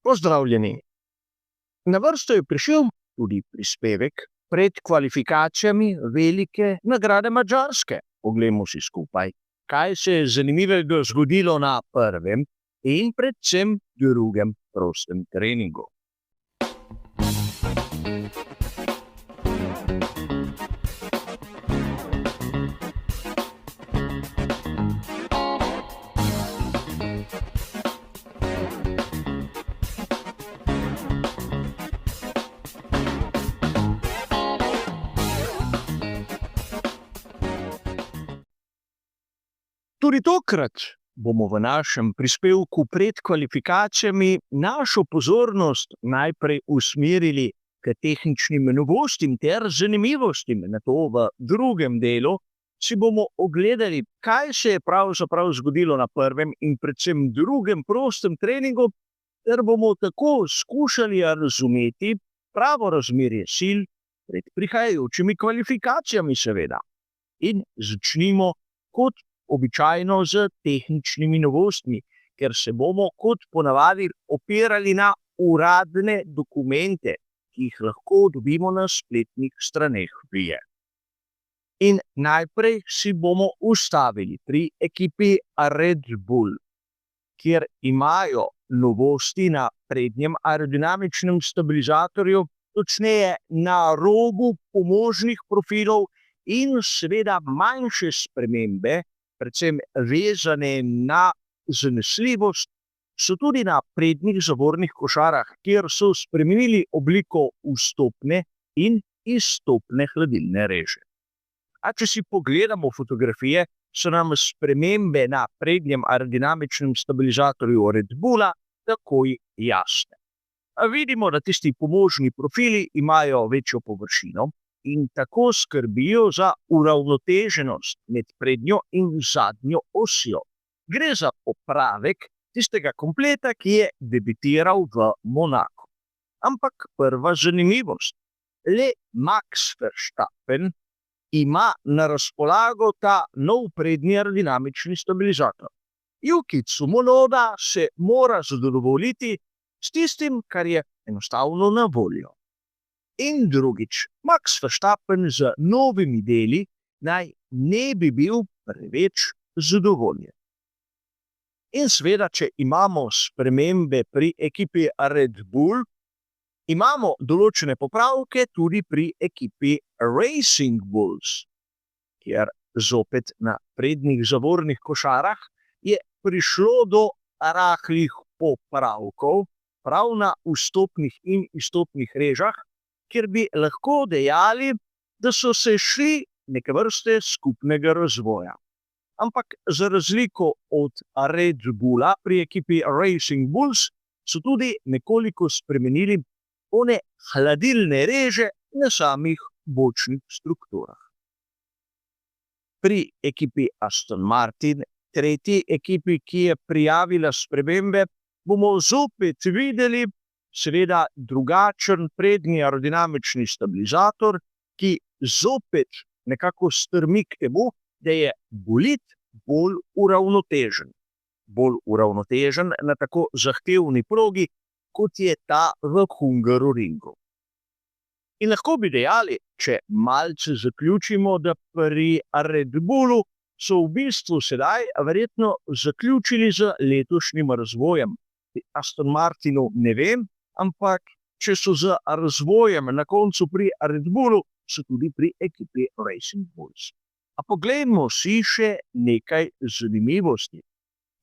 Pozdravljeni. Na vrsto je prišel tudi prispevek pred kvalifikacijami velike nagrade Madžarske. Poglejmo si skupaj, kaj se je zanimivega zgodilo na prvem in predvsem drugem prostem treningu. Tudi tokrat bomo v našem prispevku pred kvalifikacijami našo pozornost najprej usmerili k tehničnim novostim ter zanimivostim. Nato v drugem delu si bomo ogledali, kaj se je pravzaprav zgodilo na prvem in predvsem drugem prostem treningu, ter bomo tako skušali razumeti pravo razmerje sil pred prihajajočimi kvalifikacijami, seveda. In začnimo kot običajno z tehničnimi novostmi, ker se bomo kot ponavadi opirali na uradne dokumente, ki jih lahko dobimo na spletnih straneh FIE. In najprej si bomo ustavili pri ekipi Red Bull, kjer imajo novosti na prednjem aerodinamičnem stabilizatorju, točneje na robu pomožnih profilov in seveda manjše spremembe, predvsem vezane na zanesljivost, so tudi na prednjih zavornih košarah, kjer so spremenili obliko vstopne in izstopne hladilne reže. A če si pogledamo fotografije, so nam spremembe na prednjem aerodinamičnem stabilizatorju Red Bulla takoj jasne. Vidimo, da tisti pomožni profili imajo večjo površino in tako skrbijo za uravnoteženost med prednjo in zadnjo osjo. Gre za popravek tistega kompleta, ki je debitiral v Monaku. Ampak prva zanimivost. Le Max Verstappen ima na razpolago ta nov prednji aerodinamični stabilizator. Yuki Tsunoda se mora zadovoljiti s tistim, kar je enostavno na voljo. In drugič, Max Verstappen z novimi deli naj ne bi bil preveč zadovoljen. In seveda, če imamo spremembe pri ekipi Red Bull, imamo določene popravke tudi pri ekipi Racing Bulls, kjer zopet na prednjih zavornih košarah je prišlo do rahlih popravkov prav na vstopnih in izstopnih režah, kjer bi lahko dejali, da so se šli neke vrste skupnega razvoja. Ampak za razliko od Red Bulla pri ekipi Racing Bulls so tudi nekoliko spremenili one hladilne reže na samih bočnih strukturah. Pri ekipi Aston Martin, tretji ekipi, ki je prijavila spremembe, bomo zopet videli seveda drugačen prednji aerodinamični stabilizator, ki zopet nekako strmi k temu, da je bolid bolj uravnotežen. Bolj uravnotežen na tako zahtevni progi, kot je ta v Hungaroringu. In lahko bi dejali, če malce zaključimo, da pri Red Bullu so v bistvu sedaj verjetno zaključili z letošnjim razvojem. Aston Martinu ne vem, ampak če so z razvojem na koncu pri Red Bullu, so tudi pri ekipi Racing Bulls. A poglejmo si še nekaj zanimivosti,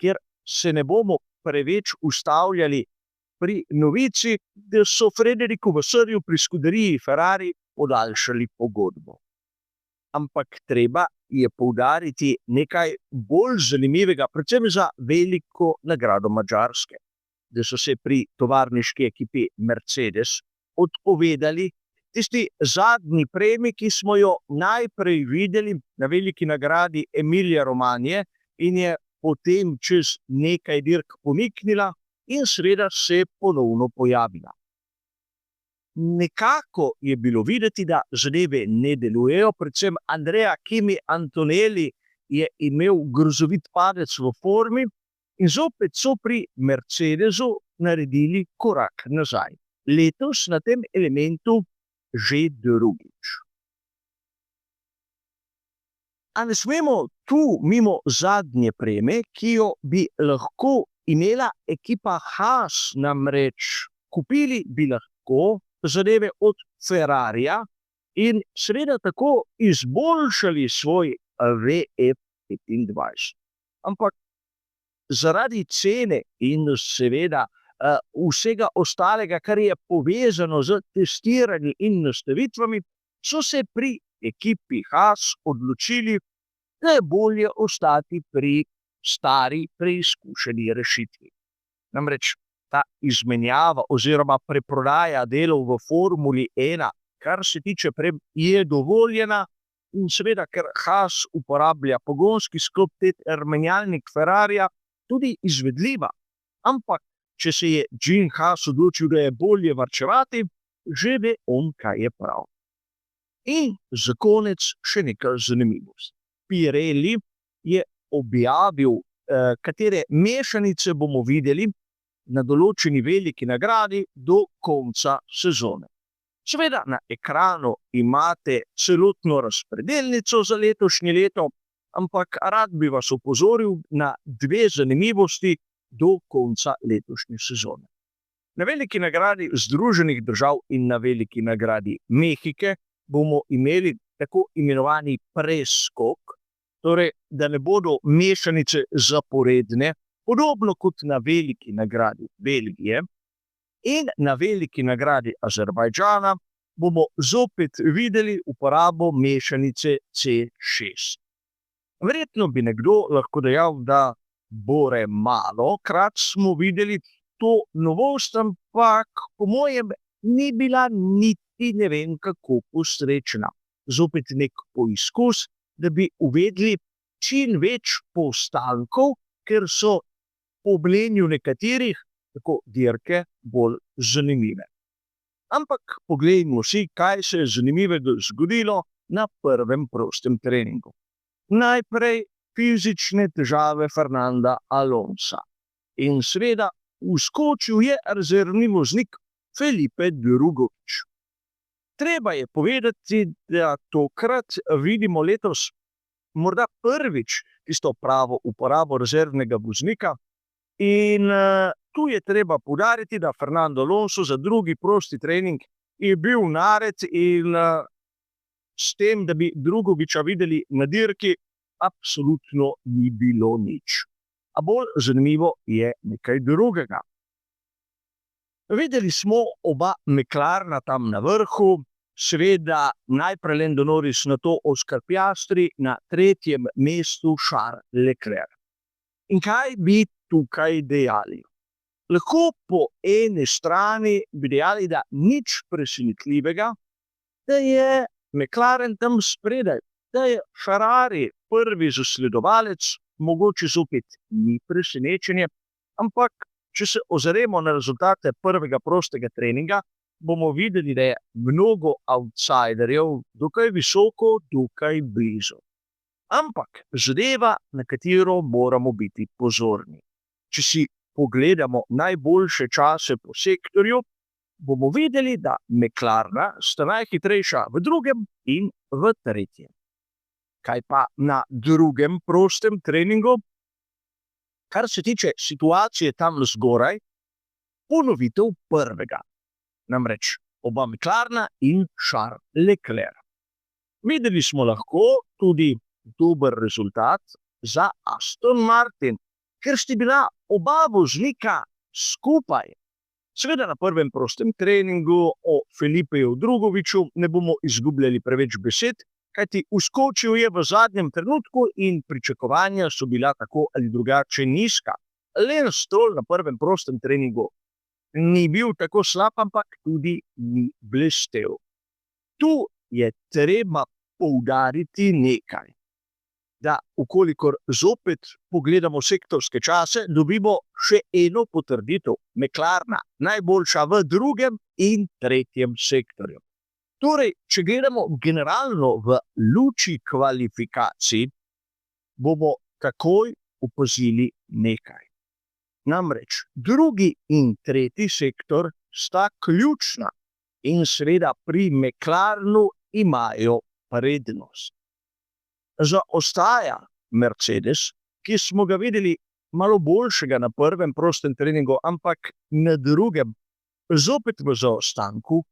kjer se ne bomo preveč ustavljali pri novici, da so Frederiku Vasarju pri skuderiji Ferrari podaljšali pogodbo. Ampak treba je poudariti nekaj bolj zanimivega, predvsem za veliko nagrado Madžarske, da so se pri tovarniški ekipi Mercedes odpovedali tisti zadnji premij, ki smo jo najprej videli na veliki nagradi Emilia Romagna in je potem čez nekaj dirk poniknila in seveda se ponovno pojavila. Nekako je bilo videti, da zadeve ne delujejo, predvsem Andrea Kimi Antonelli je imel grozovit padec v formi in zopet so pri Mercedesu naredili korak nazaj. Letos na tem elementu že drugič. A ne smemo tu mimo zadnje preme, ki jo bi lahko imela ekipa Haas, namreč kupili bi lahko zadeve od Ferrarija in seveda tako izboljšali svoj VF25. Ampak zaradi cene in seveda vsega ostalega, kar je povezano z testiranjem in nastavitvami, so se pri ekipi Haas odločili, da je bolje ostati pri stari preizkušeni rešitvi. Namreč ta izmenjava oziroma preprodaja delov v Formuli 1, kar se tiče je dovoljena in seveda, ker Haas uporablja pogonski sklop menjalnik Ferrarija, tudi izvedljiva. Ampak, če se je Gene Haas odločil, da je bolje varčevati, že ve on, kaj je prav. In za konec še nekaj zanimivosti. Pirelli je objavil, katere mešanice bomo videli na določeni veliki nagradi do konca sezone. Seveda na ekranu imate celotno razpredelnico za letošnje leto, ampak rad bi vas opozoril na dve zanimivosti do konca letošnje sezone. Na veliki nagradi Združenih držav in na veliki nagradi Mehike bomo imeli tako imenovani preskok, torej, da ne bodo mešanice zaporedne, podobno kot na veliki nagradi Belgije, in na veliki nagradi Azerbajdžana bomo zopet videli uporabo mešanice C6. Verjetno bi nekdo lahko dejal, da bore malokrat smo videli to novost, ampak po mojem ni bila niti ne vem kako posrečena. Zopet nek poizkus, da bi uvedli čim več postankov, ker so po mnenju nekaterih tako dirke bolj zanimive. Ampak poglejmo si, kaj se je zanimivega zgodilo na prvem prostem treningu. Najprej fizične težave Fernanda Alonsa. In seveda vskočil je rezervni voznik Felipe Drugovich. Treba je povedati, da tokrat vidimo letos morda prvič tisto pravo uporabo rezervnega voznika in tu je treba poudariti, da Fernando Alonso za drugi prosti trening je bil nared in s tem, da bi Drugoviča videli na dirki, absolutno ni bilo nič. A bolj zanimivo je nekaj drugega. Videli smo oba McLarena tam na vrhu, seveda najprej Lando Norris, nato Oscar Piastri, na tretjem mestu Charles Leclerc. In kaj bi tukaj dejali? Lahko po eni strani bi dejali, da nič presenetljivega, da je McLaren tam spredaj, da je Ferrari prvi zasledovalec, mogoče zopet ni presenečenje, ampak če se ozremo na rezultate prvega prostega treninga, bomo videli, da je mnogo outsiderjev dokaj visoko, dokaj blizu. Ampak zadeva, na katero moramo biti pozorni. Če si pogledamo najboljše čase po sektorju, bomo videli, da McLarena sta najhitrejša v drugem in v tretjem. Kaj pa na drugem prostem treningu? Kar se tiče situacije tam zgoraj, ponovitev prvega. Namreč oba McLarena in Charles Leclerc. Videli smo lahko tudi dober rezultat za Aston Martin, ker sta bila oba voznika skupaj. Seveda na prvem prostem treningu o Felipeju Drugoviču ne bomo izgubljali preveč besed, kajti vskočil je v zadnjem trenutku in pričakovanja so bila tako ali drugače nizka. Lance Stroll na prvem prostem treningu ni bil tako slab, ampak tudi ni blestel. Tu je treba poudariti nekaj, da ukolikor zopet pogledamo sektorske čase, dobimo še eno potrditev McLarena, najboljša v drugem in tretjem sektorju. Torej, če gledamo generalno v luči kvalifikacij, bomo takoj opazili nekaj. Namreč drugi in tretji sektor sta ključna in seveda pri McLarenu imajo prednost. Zaostaja Mercedes, ki smo ga videli malo boljšega na prvem prostem treningu, ampak na drugem zopet v zaostanku.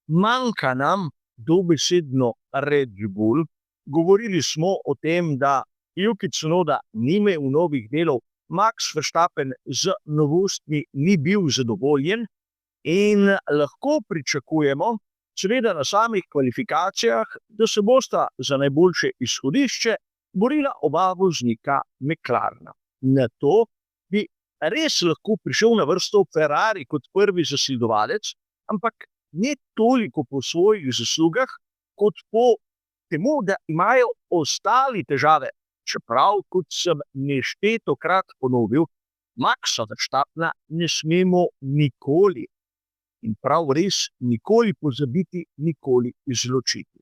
Manjka nam dobesedno Red Bull. Govorili smo o tem, da Yuki Tsunoda ni imel novih delov, Max Verstappen z novostmi ni bil zadovoljen in lahko pričakujemo, seveda na samih kvalifikacijah, da se bosta za najboljše izhodišče borila oba voznika McLarena. Na to bi res lahko prišel na vrsto Ferrari kot prvi zasledovalec, ampak ne toliko po svojih zaslugah, kot po temu, da imajo ostali težave. Čeprav, kot sem neštetokrat ponovil, Maxa Verstappena ne smemo nikoli, in prav res nikoli pozabiti, nikoli izločiti.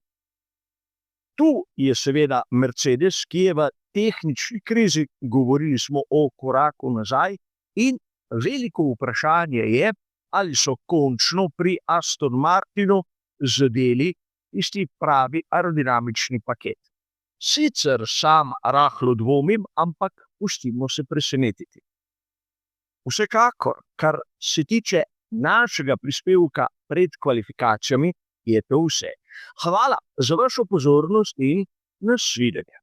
Tu je seveda Mercedes, ki je v tehnični krizi, govorili smo o koraku nazaj, in veliko vprašanje je, ali so končno pri Aston Martinu zadeli tisti pravi aerodinamični paket. Sicer sam rahlo dvomim, ampak pustimo se presenetiti. Vsekakor, kar se tiče našega prispevka pred kvalifikacijami, je to vse. Hvala za vašo pozornost in nasvidenje.